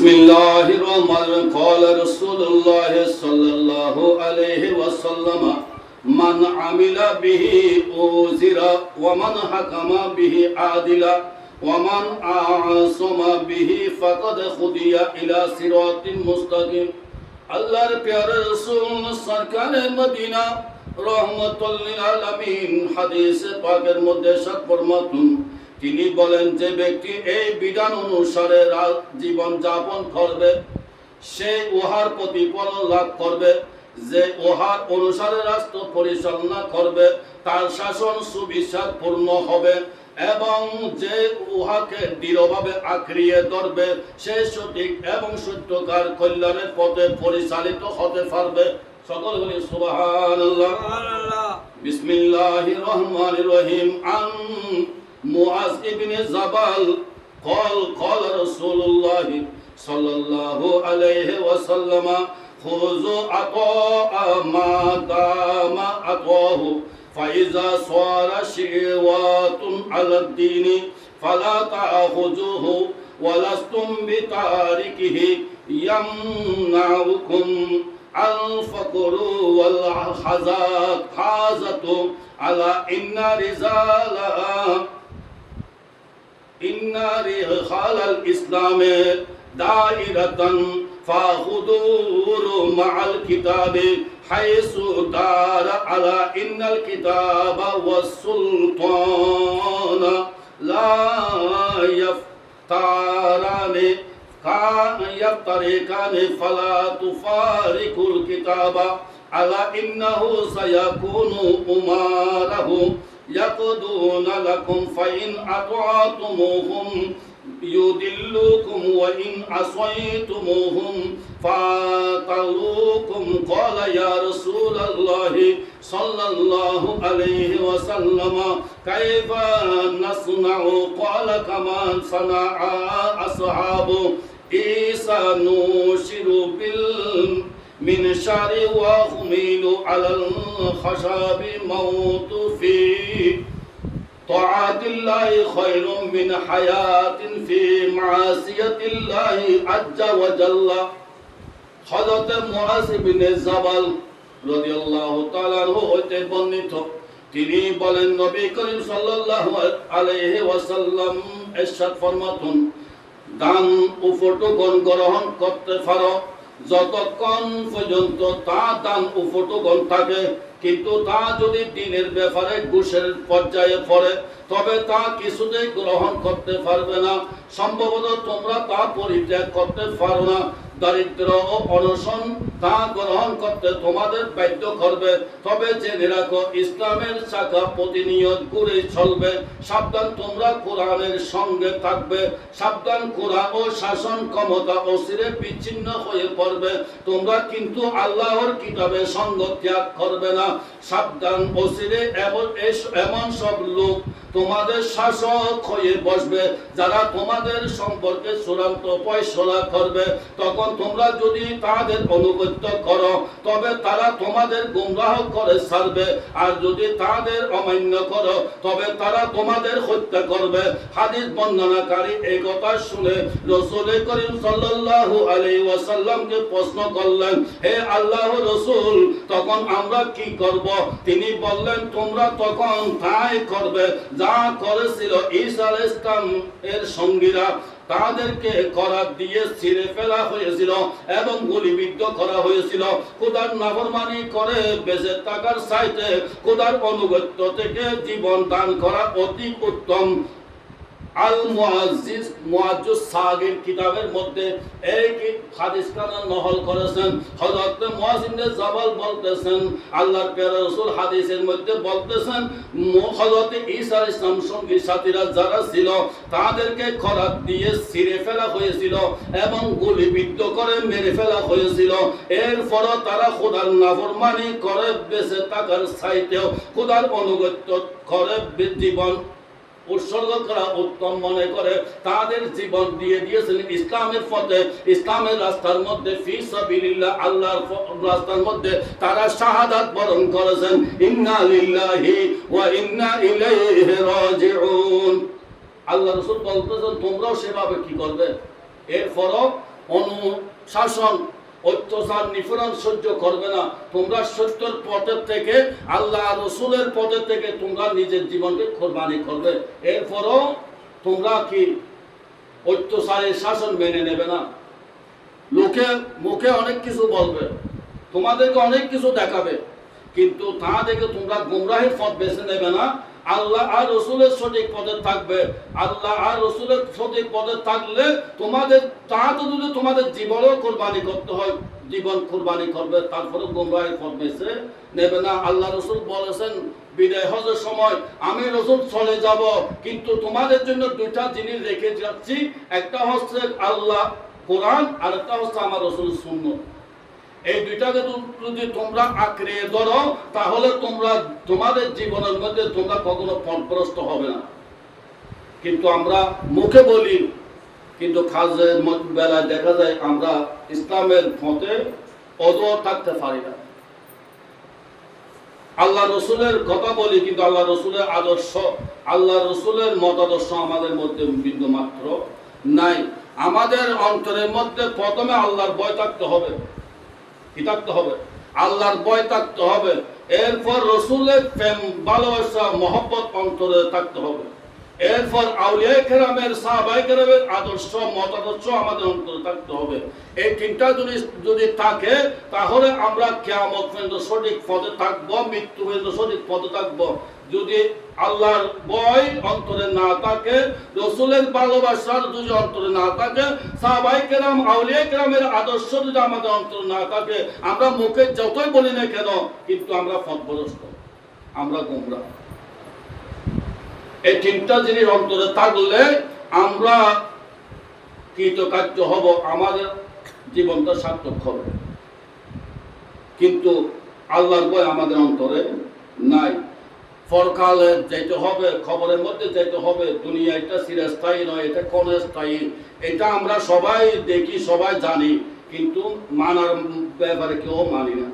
বিসমিল্লাহির রহমানির রহিম ক্বালা রাসূলুল্লাহ সাল্লাল্লাহু আলাইহি ওয়াসাল্লাম মান আমিলা বিহি উযিরা ওয়া মান হাকামা বিহি আদিলা ওয়া মান আ'সামা বিহি ফাকাদ খুদিয়া ইলা সিরাতিন মুস্তাকিম। আল্লাহর প্যারে রাসূল সরকারে মদিনা রাহমাতুল লিল আলামিন হাদিসে পাকের মধ্যে সাত ফরমাতুন, তিনি বলেন যে ব্যক্তি এই বিধান অনুসারে জীবন যাপন করবে সে উহার প্রতিফল লাভ করবে। যে উহার অনুসারে রাষ্ট্র পরিচালনা করবে তার শাসন সুবিচারপূর্ণ হবে এবং যে উহাকে দৃঢ়ভাবে আঁকড়িয়ে ধরবে সে সঠিক এবং সত্যকার কল্যাণের পথে পরিচালিত হতে পারবে। সকল বলি সুবহানাল্লাহ। বিসমিল্লাহির রহমানির রহিম। মুআজ ইবনে জাবাল قال رسول الله صلى الله عليه وسلم خذوا عطاء ما دام عطاه فإذا صار شيوات على الدين فلا تأخذوه ولستم بتاركه يمنعكم الفقر والحاجة على إن رحال الإسلام دائرة فخذوا مع الكتاب حيث دار على إن الكتاب والسلطان لا يفترقان فلا تفارقوا الكتاب على إنه سيكون أماره يقضون لكم فإن أطعتموهم يضلوكم وإن عصيتموهم فاعتلوكم. قال يا رسول الله صلى الله عليه وسلم كيف نصنع؟ قال كما صنع أصحاب عيسى نوشر بالمنشار وحمل على الخشب موت في طاعة الله خير من حياة في معصية الله عز وجل. হযরত মুআজ ইবনে জাবাল রাদিয়াল্লাহু তাআলা আনহু হতে বর্ণিত, তিনি বলেন নবী করিম সাল্লাল্লাহু আলাইহি ওয়াসাল্লাম ইরশাদ ফরমাতুন, দান উপটকন গ্রহণ করতে পারো যতক্ষণ পর্যন্ত তা দান উপটকন থাকে, কিন্তু তা যদি দিনের ব্যাপারে ঘুষের পর্যায়ে পড়ে তবে তা কিছুতেই গ্রহণ করতে পারবে না। সম্ভবত তোমরা তা পরিত্যাগ করতে পারো না। দারিদ্র ও অনশন তা গ্রহণ করতে তোমাদের বাধ্য করবে। তবে জেনে রাখো, ইসলামের শাখা প্রতিনিয়ত ঘুরে চলবে। সাবধান, তোমরা কোরআনের সঙ্গে থাকবে। সাবধান, কোরআন ও শাসন ক্ষমতা অচিরে বিচ্ছিন্ন হয়ে পড়বে। তোমরা কিন্তু আল্লাহর কিতাবের সঙ্গ ত্যাগ করবে না। সাবধান, অচিরে এমন সব লোক তোমাদের শাসক হয়ে বসবে যারা তোমাদের সম্পর্কে চূড়ান্ত ফয়সালা করবে। তখন তোমরা যদি তাদের অনুগত্য করো তবে তারা তোমাদের গুমরাহ করে ছাড়বে, আর যদি তাদের অমান্য করো তবে তারা তোমাদের হত্যা করবে। হাদিস বর্ণনাকারী এই কথা শুনে রাসূল করিম সাল্লাল্লাহু আলাইহি ওয়াসাল্লামকে প্রশ্ন করলেন, হে আল্লাহর রাসূল, তখন আমরা কি করব? তিনি বললেন, তোমরা তখন তাই করবে যা করেছিল ঈসা আলাইহিস সালাম এর সঙ্গীরা। তাদেরকে করাত দিয়ে ছিঁড়ে ফেলা হয়েছিল এবং গুলিবিদ্ধ করা হয়েছিল। খোদার নাফরমানি করে বেঁচে থাকার চাইতে খোদার আনুগত্য থেকে জীবন দান করা অতি উত্তম। আল মুআজ্জিজ সাগির কিতাবের মধ্যে এই হাদিসখানা নকল করেছেন। হযরত মুআজ ইবনে জাবাল বলতেছেন, আল্লাহর প্রিয় রাসূল হাদিসের মধ্যে বলতেছেন, হযরত ঈসা আলাইহিস সালাম সঙ্গী সাথীরা যারা ছিল তাদেরকে খরাত দিয়ে ছিঁড়ে ফেলা হয়েছিল এবং গুলিবিদ্ধ করে মেরে ফেলা হয়েছিল। এরপরও তারা খোদার নাফরমানি করে বেঁচে থাকার চাইতেও খোদার আনুগত্য করে জীবন উৎসর্গ করা উত্তম মনে করে তাদের জীবন দিয়ে দিয়েছিলেন ইসলামের পথে, ইসলামের রাস্তার মধ্যে, ফি সাবিলিল্লাহ, আল্লাহর রাস্তার মধ্যে তারা শাহাদাত বরণ করেছেন। ইন্না লিল্লাহি ওয়া ইন্না ইলাইহি রাজিউন। আল্লাহ রাসূল বলতেছেন তোমরাও সেভাবে কি করবে। এরপরও অনুশাসন অত্যাচার নিপীড়ন সহ্য করবে না। তোমরা সত্যের পথের থেকে, আল্লাহ রসুলের পথের থেকে তোমরা নিজের জীবনকে কোরবানি করবে। এরপরও তোমরা কি অত্যাচারের শাসন মেনে নেবে না? লোকে মুখে অনেক কিছু বলবে, তোমাদেরকে অনেক কিছু দেখাবে, কিন্তু তা দেখে তোমরা গুমরাহির পথ বেছে নেবে না। আল্লাহ আর রসুলের সঠিক পদে থাকবে। আল্লাহ আর রসুলের সঠিক পদে থাকলে তোমাদের তা তো যদি তোমাদের জীবনও কোরবানি করতে হয়, জীবন কোরবানি করবে, তারপরে গুমরাহির পথ বেছে নেবে না। আল্লাহ রসুল বলেছেন বিদায় হজের সময়, আমি রসুল চলে যাব, কিন্তু তোমাদের জন্য দুইটা জিনিস রেখে যাচ্ছি, একটা হচ্ছে আল্লাহ কোরআন, আর একটা হচ্ছে আমার রসুল সুন্নাত। এই দুইটাকে যদি তোমরা আঁকড়ে ধরো, তাহলে তোমরা তোমাদের জীবনের মধ্যে তোমরা কখনো পথভ্রষ্ট হবে না। কিন্তু আমরা মুখে বলি, কিন্তু কাজের বেলায় দেখা যায় আমরা ইসলামের পথে অদূর থাকতে পারি না। আল্লাহ রসুলের কথা বলি, কিন্তু আল্লাহ রসুলের আদর্শ, আল্লাহ রসুলের মতাদর্শ আমাদের মধ্যে বিন্দু মাত্র নাই। আমাদের অন্তরের মধ্যে প্রথমে আল্লাহর ভয় থাকতে হবে। কি থাকতে হবে? আল্লাহর ভয় থাকতে হবে। এরপর রসুলের প্রেম, ভালোবাসা, মহব্বত অন্তরে থাকতে হবে। এরপর আউলিয়া কেরামের, সাহাবায়ে কেরামের আদর্শ, মতাদর্শ আমাদের অন্তরে থাকতে হবে। এই তিনটা যদি থাকে, তাহলে আমরা কিয়ামত পর্যন্ত সঠিক পথে থাকবো, মৃত্যু পর্যন্ত সঠিক পথে থাকবো। যদি আল্লাহর ভয় অন্তরে না থাকে, রসুলের ভালোবাসার যদি অন্তরে না থাকে, সাহাবায়ে কেরাম, আউলিয়া কেরামের আদর্শ যদি আমাদের অন্তরে না থাকে, আমরা মুখে যতই বলি না কেন, কিন্তু আমরা পথভ্রষ্ট, আমরা গুমরাহ। এই তিনটা জিনিস অন্তরে থাকলে আমরা কৃতকার্য হব, আমাদের জীবনটা সার্থক হবে। কিন্তু আল্লাহর ভয় আমাদের অন্তরে নাই। পরকালে যেতে হবে, খবরের মধ্যে যেতে হবে। দুনিয়া এটা চিরস্থায়ী নয়, এটা ক্ষণস্থায়ী। এটা আমরা সবাই দেখি, সবাই জানি, কিন্তু মানার ব্যাপারে কেউ মানি না।